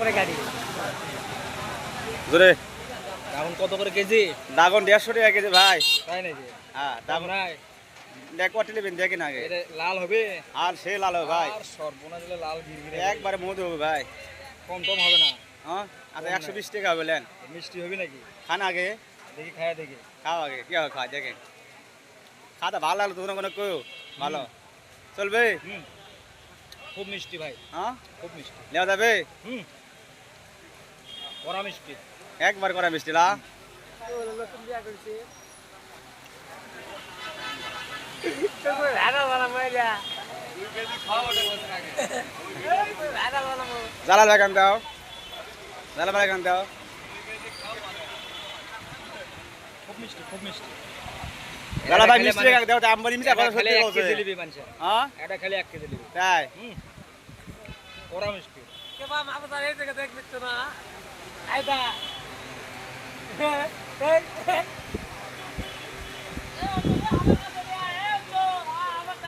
করে গাড়ি জোরে এখন কত করে কেজি? দাগন 150 টাকা কেজি ভাই। তাই নাকি? হ্যাঁ দাগন নাই দেখ কত নেবেন দেখেন আগে। এটা লাল হবে আর সে লাল হবে ভাই, আর সর্বনা দিলে লাল গিরগিরে একবারে মধু হবে ভাই। কম টম হবে না? হ্যাঁ আচ্ছা 120 টাকা বলেন। মিষ্টি হবে নাকি? খান আগে, দেখি খায়া দেখি। খাও আগে কি হবে খাওয়া দেখেন। খাতা ভালো লাগলো তোমরা কোনো কেউ ভালো চলবে? হুম খুব মিষ্টি ভাই, হ্যাঁ খুব মিষ্টি। নেওয়া যাবে? হুম কড়া মিষ্টি। একবার করা মিষ্টি লা জালাল ভাই কান দাও, জালাল ভাই কান দাও। খুব মিষ্টি, খুব মিষ্টি। জালাল ভাই মিষ্টি কান দাও, আমবানি মিষ্টি কথা খালি সত্যি 1 বলছে। কেজি নিবি মানুষ। হ্যাঁ এটা খালি 1 কেজি নিবি। তাই হুম কড়া মিষ্টি। কে বাবা মামা তার এই জায়গা দেখবি তো না আইদা এই